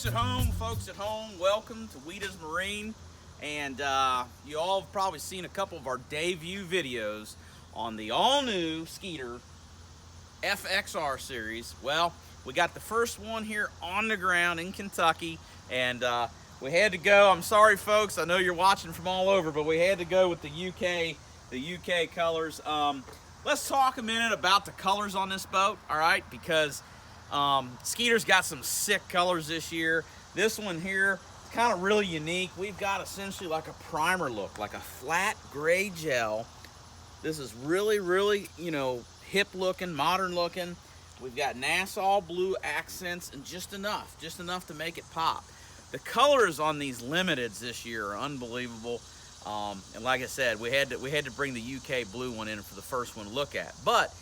Folks at home, welcome to Wieda'S Marine. And you all have probably seen a couple of our debut videos on the all-new Skeeter Fxr series. Well, we got the first one here on the ground in Kentucky, and we had to go. I'm sorry, folks, I know you're watching from all over, but we had to go with the UK colors. Let's talk a minute about the colors on this boat, all right? Because Skeeter's got some sick colors this year. This one here is kind of really unique. We've got essentially like a primer look, like a flat gray gel. This is really, you know, hip looking, modern looking. We've got Nassau blue accents and just enough to make it pop. The colors on these limiteds this year are unbelievable. And like I said, we had to bring the UK blue one in for the first one to look at. But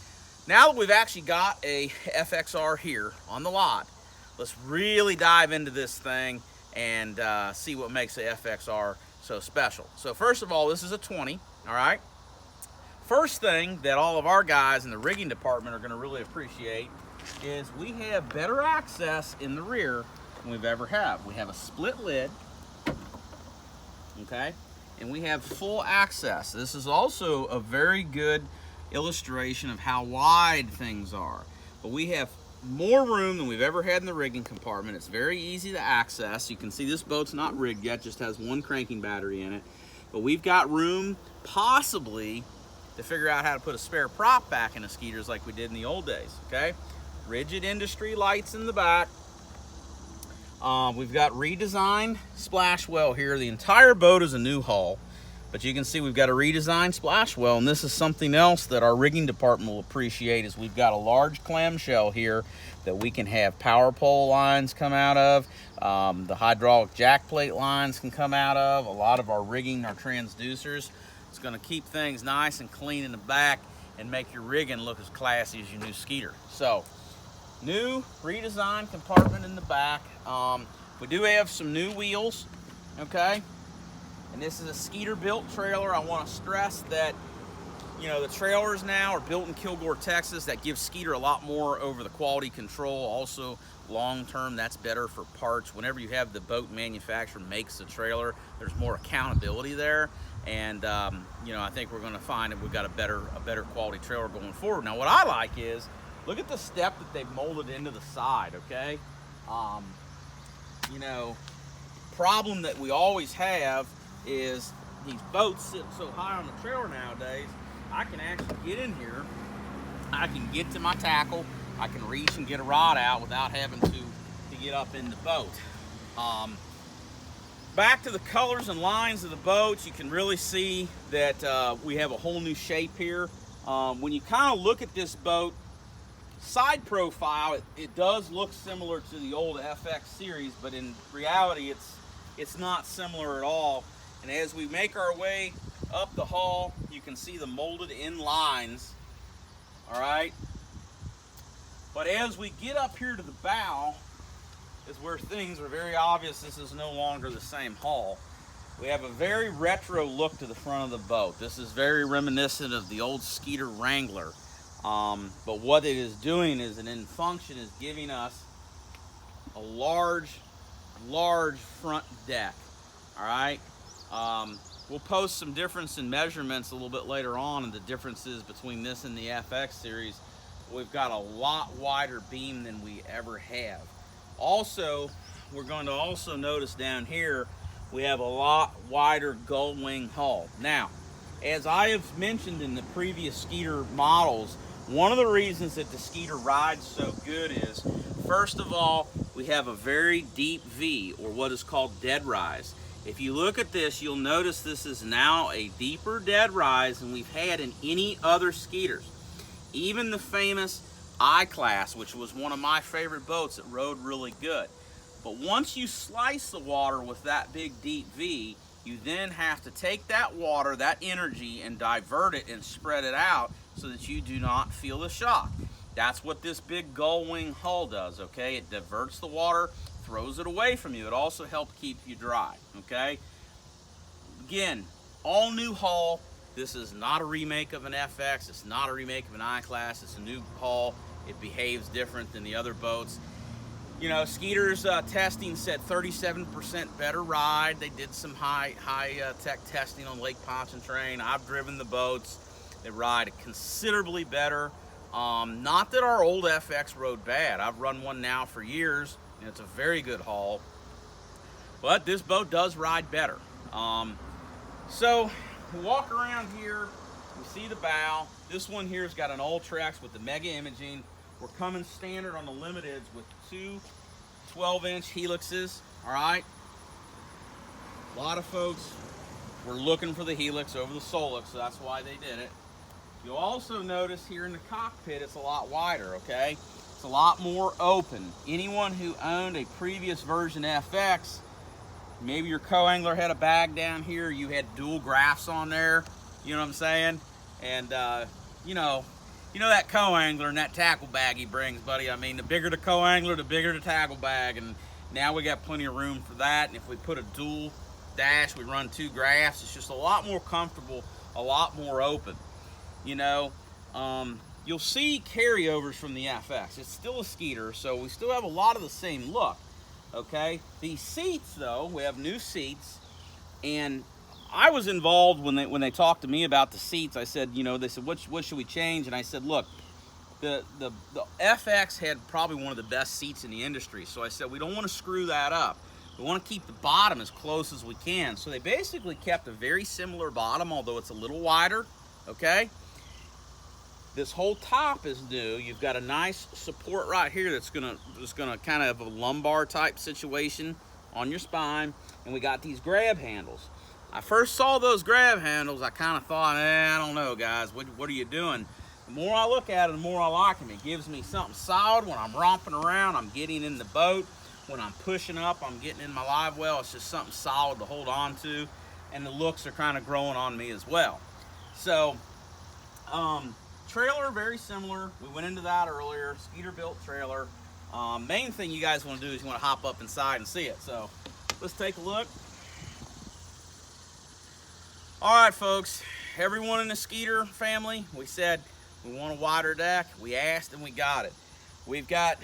now that we've actually got a Fxr here on the lot, let's really dive into this thing and see what makes the Fxr so special. So first of all, this is a 20, all right? First thing that all of our guys in the rigging department are going to really appreciate is we have better access in the rear than we've ever had. We have a split lid, okay? And we have full access. This is also a very good illustration of how wide things are. But we have more room than we've ever had in the rigging compartment. It's very easy to access. You can see this boat's not rigged yet, just has one cranking battery in it. But we've got room possibly to figure out how to put a spare prop back in the Skeeters like we did in the old days, okay? Rigid industry lights in the back. We've got redesigned splash well here. The entire boat is a new hull, but you can see we've got a redesigned splash well, and this is something else that our rigging department will appreciate is we've got a large clamshell here that we can have power pole lines come out of. The hydraulic jack plate lines can come out of. A lot of our rigging, our transducers. It's going to keep things nice and clean in the back and make your rigging look as classy as your new Skeeter. So, new redesigned compartment in the back. We do have some new wheels, okay? And this is a Skeeter built trailer. I want to stress that, you know, the trailers now are built in Kilgore, Texas. That gives Skeeter a lot more over the quality control. Also, long term, that's better for parts. Whenever you have the boat manufacturer makes the trailer, there's more accountability there. And you know, I think we're going to find that we've got a better quality trailer going forward. Now, what I like is, look at the step that they've molded into the side, okay? You know, problem that we always have is these boats sit so high on the trailer nowadays. I can actually get in here, I can get to my tackle, I can reach and get a rod out without having to get up in the boat. Back to the colors and lines of the boat, you can really see that we have a whole new shape here. When you kind of look at this boat, side profile, it does look similar to the old FX series, but in reality, it's not similar at all. And as we make our way up the hull, you can see the molded in lines, all right? But as we get up here to the bow, is where things are very obvious. This is no longer the same hull. We have a very retro look to the front of the boat. This is very reminiscent of the old Skeeter Wrangler. But what it is doing is, and in function, is giving us a large front deck, all right? We'll post some difference in measurements a little bit later on and the differences between this and the FX series. We've got a lot wider beam than we ever have. Also, we're going to also notice down here, we have a lot wider gull wing hull. Now, as I have mentioned in the previous Skeeter models, one of the reasons that the Skeeter rides so good is, first of all, we have a very deep V, or what is called dead rise. If you look at this, you'll notice this is now a deeper dead rise than we've had in any other Skeeters. Even the famous I-Class, which was one of my favorite boats that rode really good. But once you slice the water with that big deep V, you then have to take that water, that energy, and divert it and spread it out so that you do not feel the shock. That's what this big gull wing hull does, okay? It diverts the water, throws it away from you. It also helps keep you dry, okay? Again, all new hull. This is not a remake of an FX. It's not a remake of an I-Class. It's a new hull. It behaves different than the other boats. You know, Skeeter's testing said 37% better ride. They did some high tech testing on Lake Pontchartrain. I've driven the boats. They ride considerably better. Not that our old FX rode bad. I've run one now for years, and it's a very good haul. But this boat does ride better. So we walk around here, we see the bow. This one here has got an Ultrex with the mega imaging. We're coming standard on the limiteds with two 12-inch helixes, all right? A lot of folks were looking for the helix over the Solix, so that's why they did it. You'll also notice here in the cockpit, it's a lot wider, okay? It's a lot more open. Anyone who owned a previous version FX, maybe your co-angler had a bag down here, you had dual graphs on there, you know what I'm saying? And, you know that co-angler and that tackle bag he brings, buddy. I mean, the bigger the co-angler, the bigger the tackle bag, and now we got plenty of room for that. And if we put a dual dash, we run two graphs, it's just a lot more comfortable, a lot more open. You know, you'll see carryovers from the FX. It's still a Skeeter, so we still have a lot of the same look, okay? These seats, though, we have new seats, and I was involved when they talked to me about the seats. I said, you know, they said, what should we change? And I said, look, the FX had probably one of the best seats in the industry. So I said, we don't want to screw that up. We want to keep the bottom as close as we can. So they basically kept a very similar bottom, although it's a little wider, okay? This whole top is new. You've got a nice support right here that's gonna kind of have a lumbar type situation on your spine. And we got these grab handles. I first saw those grab handles, I kind of thought, I don't know, guys, what are you doing? The more I look at it, the more I like them. It gives me something solid when I'm romping around, I'm getting in the boat. When I'm pushing up, I'm getting in my live well. It's just something solid to hold on to. And the looks are kind of growing on me as well. So, trailer, very similar. We went into that earlier, Skeeter built trailer. Main thing you guys want to do is you want to hop up inside and see it. So, let's take a look. All right, folks, everyone in the Skeeter family, we said we want a wider deck. We asked and we got it. We've got,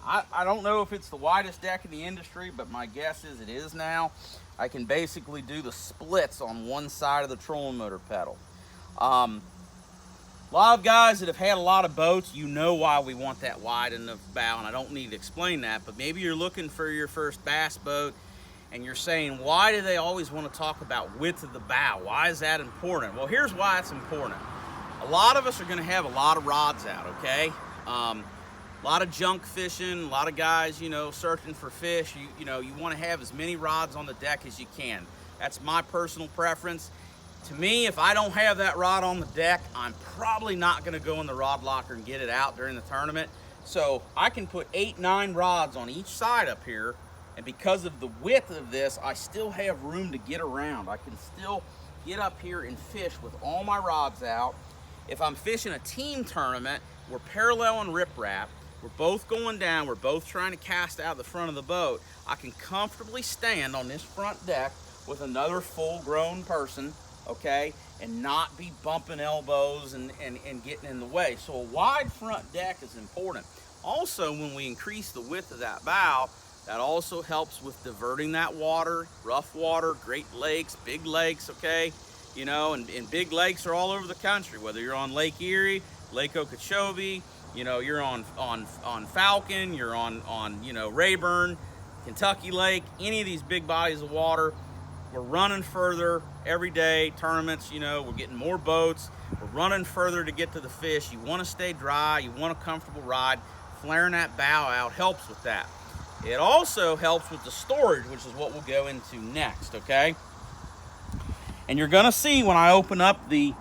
I don't know if it's the widest deck in the industry, but my guess is it is now. I can basically do the splits on one side of the trolling motor pedal. A lot of guys that have had a lot of boats, you know why we want that wide in the bow, and I don't need to explain that, but maybe you're looking for your first bass boat, and you're saying, why do they always want to talk about width of the bow? Why is that important? Well, here's why it's important. A lot of us are going to have a lot of rods out, okay? A lot of junk fishing, a lot of guys, you know, searching for fish. You know, you want to have as many rods on the deck as you can. That's my personal preference. To me, if I don't have that rod on the deck, I'm probably not going to go in the rod locker and get it out during the tournament. So I can put 8, 9 rods on each side up here. And because of the width of this, I still have room to get around. I can still get up here and fish with all my rods out. If I'm fishing a team tournament, we're parallel and riprap. We're both going down. We're both trying to cast out the front of the boat. I can comfortably stand on this front deck with another full-grown person, okay, and not be bumping elbows and getting in the way. So a wide front deck is important. Also, when we increase the width of that bow, that also helps with diverting that water, rough water, Great Lakes, big lakes, okay? You know, and big lakes are all over the country, whether you're on Lake Erie, Lake Okeechobee, you know, you're on Falcon, you're on you know, Rayburn, Kentucky Lake, any of these big bodies of water. We're running further every day, tournaments, you know, we're getting more boats, we're running further to get to the fish. You want to stay dry, you want a comfortable ride, flaring that bow out helps with that. It also helps with the storage, which is what we'll go into next, okay? And you're gonna see when I open up the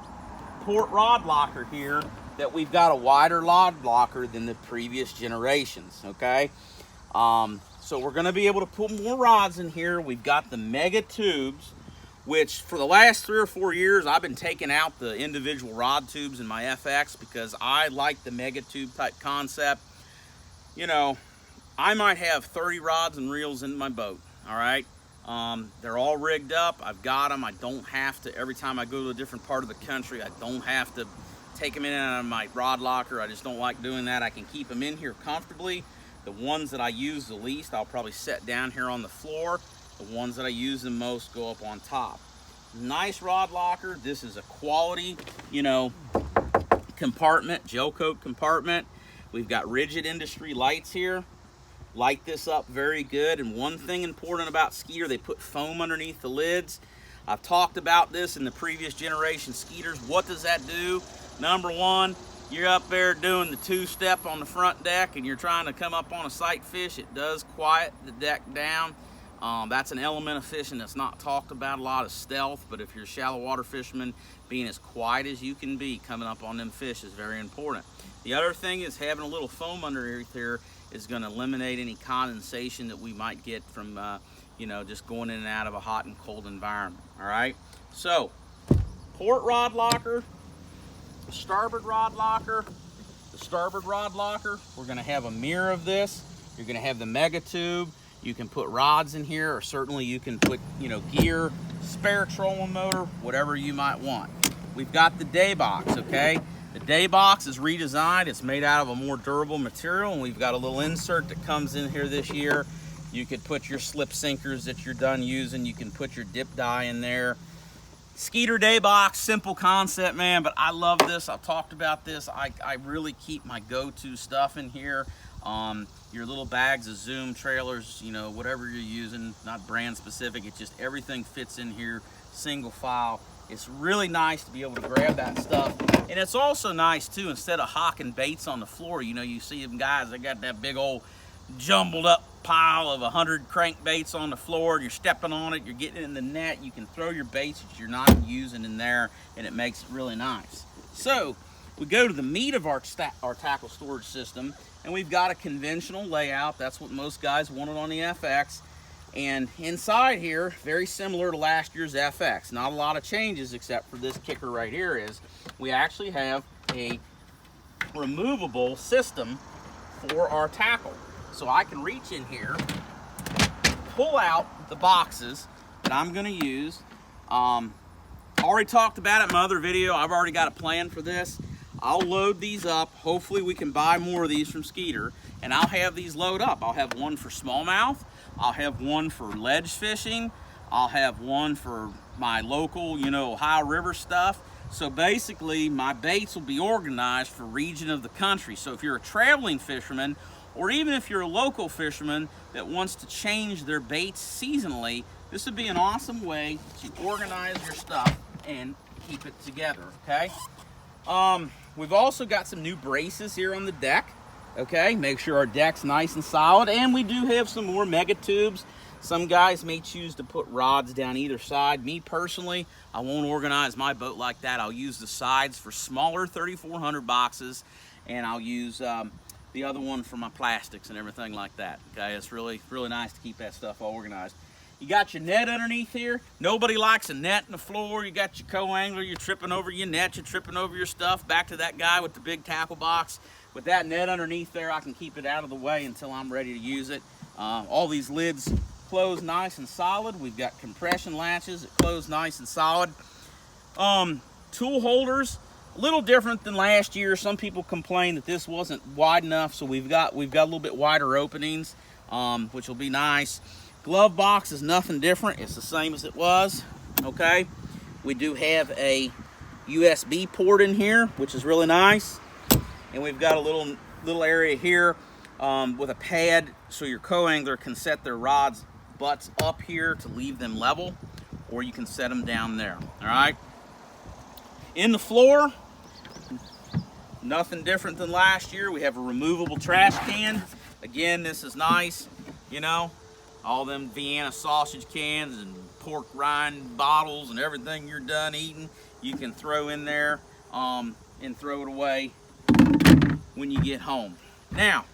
port rod locker here that we've got a wider rod locker than the previous generations, okay? So we're gonna be able to put more rods in here. We've got the mega tubes, which for the last 3 or 4 years, I've been taking out the individual rod tubes in my FX because I like the mega tube type concept. You know, I might have 30 rods and reels in my boat, all right? They're all rigged up. I've got them. I don't have to, every time I go to a different part of the country, I don't have to take them in and out of my rod locker. I just don't like doing that. I can keep them in here comfortably. The ones that I use the least, I'll probably set down here on the floor. The ones that I use the most go up on top. Nice rod locker. This is a quality, you know, compartment, gel coat compartment. We've got rigid industry lights here. Light this up very good. And one thing important about Skeeter, they put foam underneath the lids. I've talked about this in the previous generation Skeeters. What does that do? Number one, you're up there doing the two-step on the front deck and you're trying to come up on a sight fish. It does quiet the deck down. That's an element of fishing that's not talked about a lot, of stealth, but if you're a shallow water fisherman, being as quiet as you can be coming up on them fish is very important. The other thing is having a little foam underneath here is going to eliminate any condensation that we might get from you know, just going in and out of a hot and cold environment. All right, so port rod locker, the starboard rod locker, we're going to have a mirror of this. You're going to have the mega tube. You can put rods in here, or certainly you can put, you know, gear, spare trolling motor, whatever you might want. We've got the Debox, okay? The Debox is redesigned. It's made out of a more durable material, and we've got a little insert that comes in here this year. You could put your slip sinkers that you're done using. You can put your dip dye in there. Skeeter Debox, simple concept, man, but I love this. I've talked about this. I really keep my go-to stuff in here. Your little bags of Zoom trailers, you know, whatever you're using, not brand specific, it's just everything fits in here, single file. It's really nice to be able to grab that stuff. And it's also nice too, instead of hocking baits on the floor, you know, you see them guys, they got that big old jumbled up pile of 100 crankbaits on the floor, and you're stepping on it, you're getting it in the net. You can throw your baits that you're not using in there, and it makes it really nice. So we go to the meat of our tackle storage system, and we've got a conventional layout. That's what most guys wanted on the FX. And inside here, very similar to last year's FX. Not a lot of changes except for this kicker right here is we actually have a removable system for our tackle. So I can reach in here, pull out the boxes that I'm gonna use. Already talked about it in my other video. I've already got a plan for this. I'll load these up. Hopefully we can buy more of these from Skeeter, and I'll have these load up. I'll have one for smallmouth. I'll have one for ledge fishing. I'll have one for my local, you know, Ohio River stuff. So basically my baits will be organized for region of the country. So if you're a traveling fisherman, or even if you're a local fisherman that wants to change their baits seasonally, this would be an awesome way to organize your stuff and keep it together, okay? We've also got some new braces here on the deck, okay? Make sure our deck's nice and solid, and we do have some more mega tubes. Some guys may choose to put rods down either side. Me personally, I won't organize my boat like that. I'll use the sides for smaller 3400 boxes, and I'll use the other one for my plastics and everything like that, okay? It's really, really nice to keep that stuff all organized. You got your net underneath here. Nobody likes a net in the floor. You got your co-angler, you're tripping over your net, you're tripping over your stuff. Back to that guy with the big tackle box. With that net underneath there, I can keep it out of the way until I'm ready to use it. All these lids close nice and solid. We've got compression latches that close nice and solid. Tool holders, a little different than last year. Some people complained that this wasn't wide enough, so we've got a little bit wider openings, which will be nice. Glove box is nothing different. It's the same as it was, okay? We do have a USB port in here, which is really nice. And we've got a little area here with a pad so your co-angler can set their rods butts up here to leave them level, or you can set them down there, all right? In the floor, nothing different than last year. We have a removable trash can. Again, this is nice, you know, all them Vienna sausage cans and pork rind bottles and everything you're done eating, you can throw in there and throw it away when you get home. Now,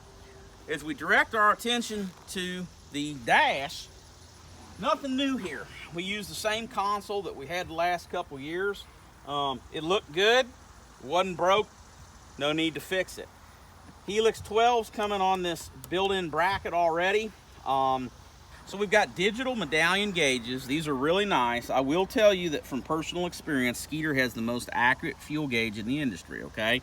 as we direct our attention to the dash, nothing new here. We use the same console that we had the last couple years. It looked good, wasn't broke, no need to fix it. Helix 12's coming on this built-in bracket already. So we've got digital medallion gauges. These are really nice. I will tell you that from personal experience, Skeeter has the most accurate fuel gauge in the industry, okay?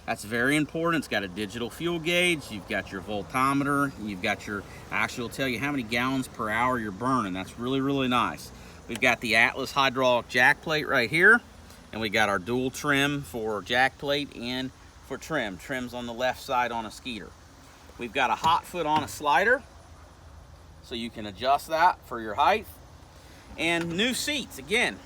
That's very important. It's got a digital fuel gauge. You've got your voltometer. You've got your, actually will tell you how many gallons per hour you're burning. That's really, really nice. We've got the Atlas hydraulic jack plate right here. And we got our dual trim for jack plate and for trim. Trim's on the left side on a Skeeter. We've got a hot foot on a slider, so you can adjust that for your height. And new seats, again.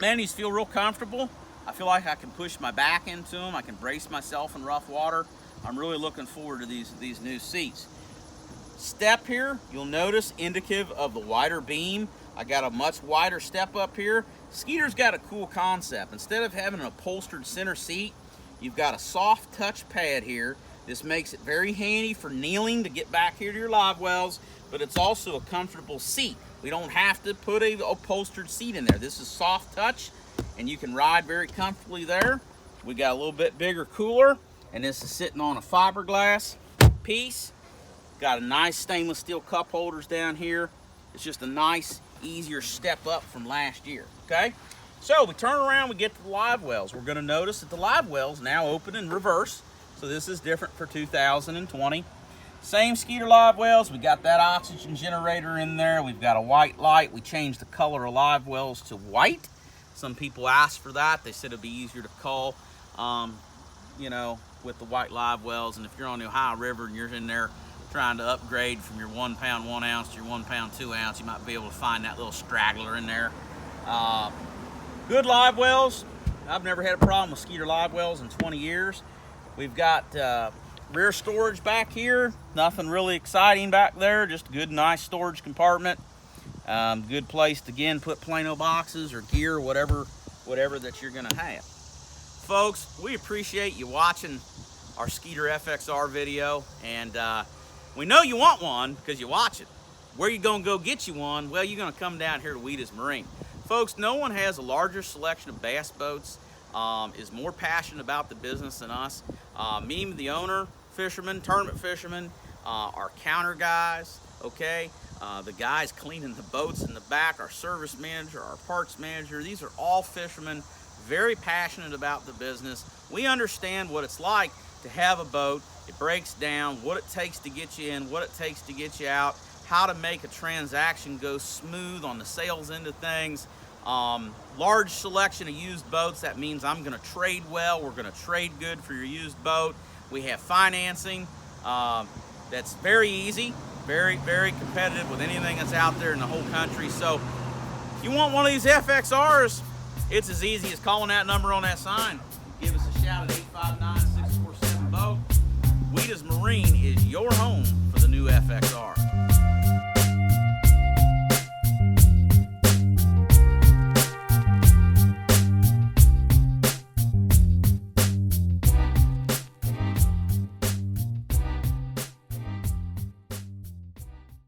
Man, these feel real comfortable. I feel like I can push my back into them. I can brace myself in rough water. I'm really looking forward to these new seats. Step here, you'll notice indicative of the wider beam. I got a much wider step up here. Skeeter's got a cool concept. Instead of having an upholstered center seat, you've got a soft touch pad here. This makes it very handy for kneeling to get back here to your live wells, but it's also a comfortable seat. We don't have to put a upholstered seat in there. This is soft touch, and you can ride very comfortably there. We got a little bit bigger cooler, and this is sitting on a fiberglass piece. Got a nice stainless steel cup holders down here. It's just a nice, easier step up from last year, okay? So we turn around, we get to the live wells. We're gonna notice that the live wells now open in reverse. So this is different for 2020. Same Skeeter live wells. We got that oxygen generator in there. We've got a white light. We changed the color of live wells to white. Some people asked for that. They said it'd be easier to call, you know, with the white live wells. And if you're on the Ohio River and you're in there trying to upgrade from your 1 pound 1 ounce to your 1 pound 2 ounce, you might be able to find that little straggler in there. Good live wells. I've never had a problem with Skeeter live wells in 20 years. We've got rear storage back here. Nothing really exciting back there. Just a good, nice storage compartment. Good place to, again, put Plano boxes or gear, whatever that you're gonna have. Folks, we appreciate you watching our Skeeter FXR video, and we know you want one because you watch it. Where you gonna go get you one? Well, you're gonna come down here to Wieda'S Marine. Folks, no one has a larger selection of bass boats, is more passionate about the business than us. Me, the owner, fisherman, tournament fisherman, our counter guys, okay? The guys cleaning the boats in the back, our service manager, our parts manager, these are all fishermen, very passionate about the business. We understand what it's like to have a boat. It breaks down, what it takes to get you in, what it takes to get you out, how to make a transaction go smooth on the sales end of things. Large selection of used boats. That means I'm going to trade well. We're going to trade good for your used boat. We have financing that's very easy, very, very competitive with anything that's out there in the whole country. So if you want one of these FXRs, it's as easy as calling that number on that sign. Give us a shout at 859-647-BOAT. Wieda'S Marine is your home for the new FXR.